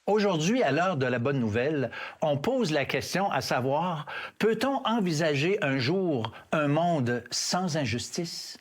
Aujourd'hui, à l'heure de la bonne nouvelle, on pose la question à savoir, peut-on envisager un jour un monde sans injustice?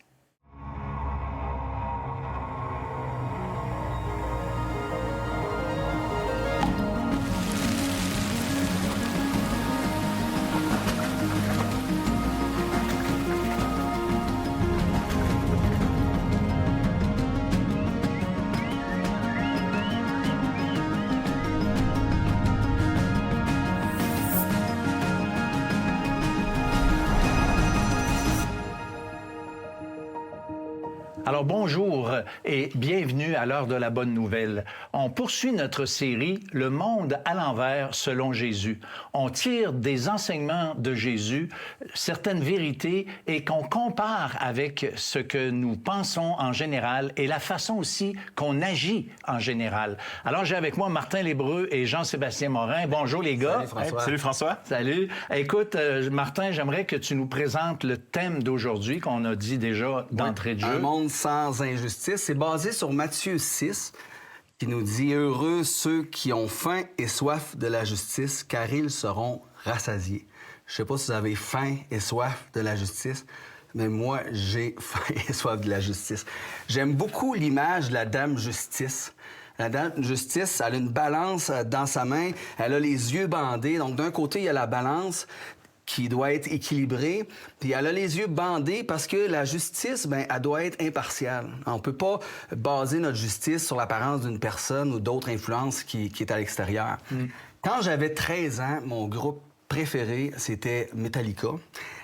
Alors bonjour et bienvenue à l'heure de la bonne nouvelle. On poursuit notre série « Le monde à l'envers selon Jésus ». On tire des enseignements de Jésus, certaines vérités et qu'on compare avec ce que nous pensons en général et la façon aussi qu'on agit en général. Alors j'ai avec moi Martin L'Hébreu et Jean-Sébastien Morin. Bonjour les gars. Salut François. Salut François. Salut. Écoute, Martin, j'aimerais que tu nous présentes le thème d'aujourd'hui qu'on a dit déjà d'entrée de jeu. Un monde sans injustice. C'est basé sur Matthieu 6, qui nous dit « Heureux ceux qui ont faim et soif de la justice, car ils seront rassasiés. » Je ne sais pas si vous avez faim et soif de la justice, mais moi, j'ai faim et soif de la justice. J'aime beaucoup l'image de la Dame Justice. La Dame Justice, elle a une balance dans sa main, elle a les yeux bandés. Donc, d'un côté, il y a la balance qui doit être équilibrée, puis elle a les yeux bandés parce que la justice, ben, elle doit être impartiale. On peut pas baser notre justice sur l'apparence d'une personne ou d'autres influences qui est à l'extérieur. Quand j'avais 13 ans, mon groupe préféré, c'était Metallica.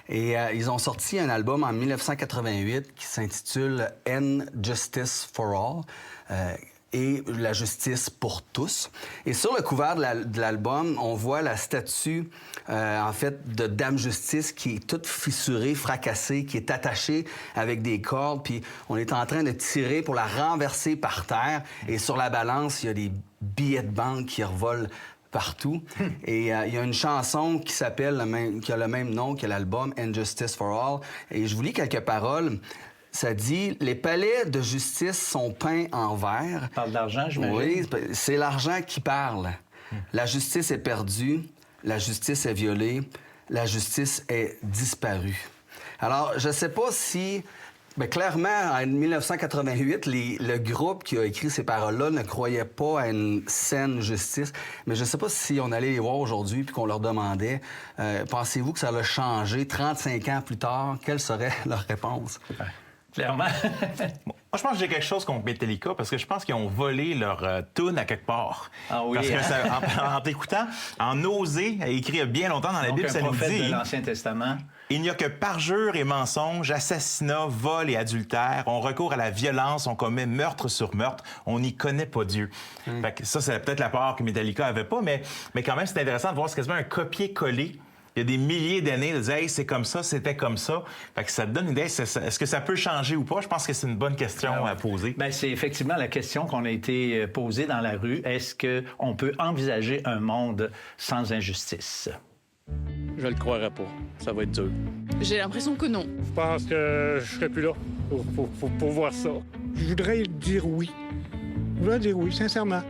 Et ils ont sorti un album en 1988 qui s'intitule « And Justice for All ». Et la justice pour tous. Et sur le couvert de l'album, on voit la statue, en fait, de Dame Justice qui est toute fissurée, fracassée, qui est attachée avec des cordes, puis on est en train de tirer pour la renverser par terre. Et sur la balance, il y a des billets de banque qui revolent partout. Et il y a une chanson qui s'appelle, qui a le même nom que l'album, And Justice for All. Et je vous lis quelques paroles. Ça dit « Les palais de justice sont peints en vert. » Parle d'argent, j'imagine. Oui, c'est l'argent qui parle. La justice est perdue, la justice est violée, la justice est disparue. Alors, je ne sais pas si... Bien, clairement, en 1988, le groupe qui a écrit ces paroles-là ne croyait pas à une saine justice. Mais je ne sais pas si on allait les voir aujourd'hui puis qu'on leur demandait pensez-vous que ça a changé 35 ans plus tard? Quelle serait leur réponse? Clairement. Moi, je pense que j'ai quelque chose contre Metallica parce que je pense qu'ils ont volé leur tune à quelque part. Ah oui, parce que hein? en t'écoutant, en Osée, écrit il y a bien longtemps dans la Donc, Bible, un ça nous prophète dit... de l'Ancien Testament. Il n'y a que parjure et mensonge, assassinat, vol et adultère. On recourt à la violence, on commet meurtre sur meurtre. On n'y connaît pas Dieu. Fait que ça, c'est peut-être la part que Metallica avait pas, mais quand même, c'est intéressant de voir c'est quasiment un copier-coller. Il y a des milliers d'années de dire hey, c'est comme ça, c'était comme ça. Fait que ça te donne une idée. Est-ce que ça peut changer ou pas? Je pense que c'est une bonne question à poser. Bien, c'est effectivement la question qu'on a été posée dans la rue. Est-ce qu'on peut envisager un monde sans injustice? Je le croirais pas. Ça va être dur. J'ai l'impression que non. Je pense que je serais plus là pour voir ça. Je voudrais dire oui. Je voudrais dire oui, sincèrement.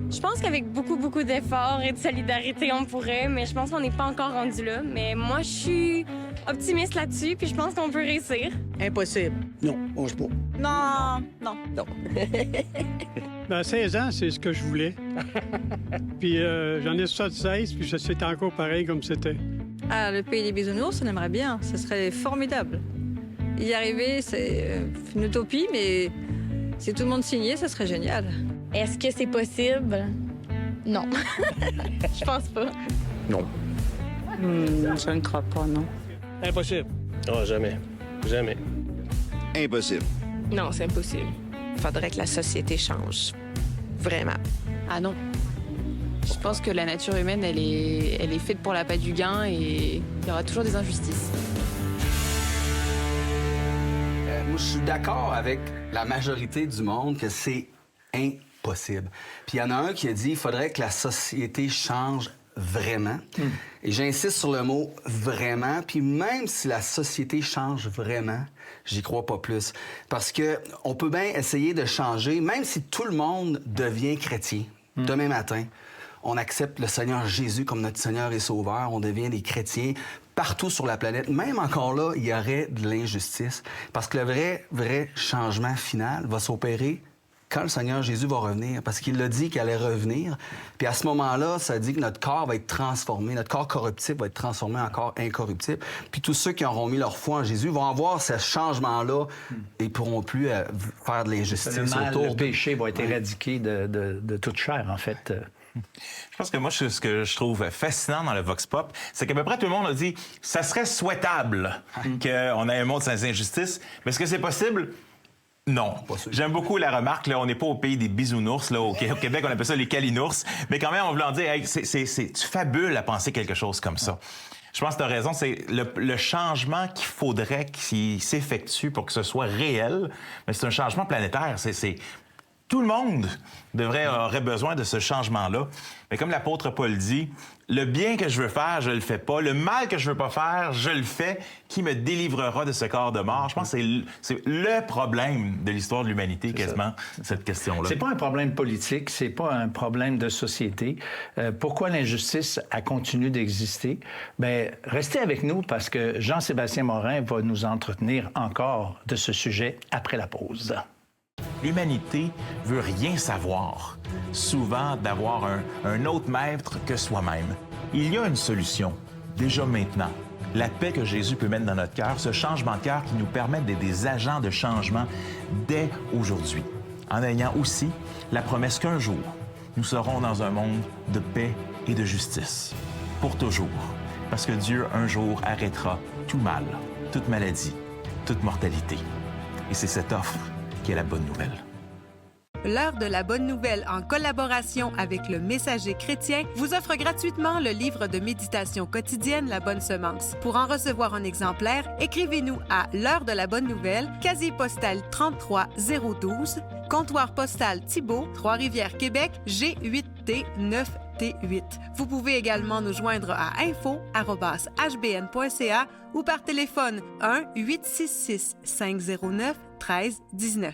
Je pense qu'avec beaucoup d'efforts et de solidarité, on pourrait, mais je pense qu'on n'est pas encore rendu là. Mais moi, je suis optimiste là-dessus, puis je pense qu'on peut réussir. Impossible. Non, mange pas. Non. Ben, 16 ans, c'est ce que je voulais. Puis j'en ai 76, puis c'était encore pareil comme c'était. Ah, le pays des bisounours, on aimerait bien. Ce serait formidable. Y arriver, c'est une utopie, mais si tout le monde signait, ça serait génial. Est-ce que c'est possible? Non. Je pense pas. Non. Je ne crois pas, non. Impossible. Oh, jamais. Jamais. Impossible. Non, c'est impossible. Faudrait que la société change. Vraiment. Ah non. Je pense que la nature humaine, elle est faite pour l'appât du gain et il y aura toujours des injustices. Moi, je suis d'accord avec la majorité du monde que c'est impossible. Puis il y en a un qui a dit qu'il faudrait que la société change vraiment. Et j'insiste sur le mot « vraiment ». Puis même si la société change vraiment, j'y crois pas plus. Parce que on peut bien essayer de changer, même si tout le monde devient chrétien. demain matin, on accepte le Seigneur Jésus comme notre Seigneur et Sauveur, on devient des chrétiens partout sur la planète, même encore là, il y aurait de l'injustice. Parce que le vrai changement final va s'opérer quand le Seigneur Jésus va revenir, parce qu'il l'a dit qu'il allait revenir. Puis à ce moment-là, ça dit que notre corps va être transformé, notre corps corruptible va être transformé en corps incorruptible. Puis tous ceux qui auront mis leur foi en Jésus vont avoir ce changement-là et ne pourront plus faire de l'injustice autour. Le péché va être éradiqué de toute chair, en fait. Je pense que moi, ce que je trouve fascinant dans le Vox Pop, c'est qu'à peu près tout le monde a dit « ça serait souhaitable qu'on ait un monde sans injustice ». Mais est-ce que c'est possible? Non. J'aime beaucoup la remarque, là, on n'est pas au pays des bisounours, là, au Québec, on appelle ça les calinours, mais quand même, on veut leur dire, hey, tu fabules à penser quelque chose comme ça. Je pense que tu as raison, c'est le changement qu'il faudrait qu'il s'effectue pour que ce soit réel, mais c'est un changement planétaire, tout le monde aurait besoin de ce changement-là. Mais comme l'apôtre Paul dit, le bien que je veux faire, je le fais pas. Le mal que je veux pas faire, je le fais. Qui me délivrera de ce corps de mort? Je pense que c'est le problème de l'histoire de l'humanité, quasiment, cette question-là. C'est pas un problème politique, c'est pas un problème de société. Pourquoi l'injustice a continué d'exister? Bien, restez avec nous parce que Jean-Sébastien Morin va nous entretenir encore de ce sujet après la pause. L'humanité veut rien savoir, souvent d'avoir un autre maître que soi-même. Il y a une solution, déjà maintenant. La paix que Jésus peut mettre dans notre cœur, ce changement de cœur qui nous permet d'être des agents de changement dès aujourd'hui, en ayant aussi la promesse qu'un jour, nous serons dans un monde de paix et de justice, pour toujours, parce que Dieu, un jour, arrêtera tout mal, toute maladie, toute mortalité. Et c'est cette offre qui est la bonne nouvelle. L'heure de la bonne nouvelle, en collaboration avec le Messager chrétien, vous offre gratuitement le livre de méditation quotidienne La Bonne Semence. Pour en recevoir un exemplaire, écrivez-nous à l'heure de la bonne nouvelle, casier postal 33012, comptoir postal Thibault, Trois-Rivières, Québec, G8T 9T8. Vous pouvez également nous joindre à info@hbn.ca ou par téléphone 1-866-509-1319.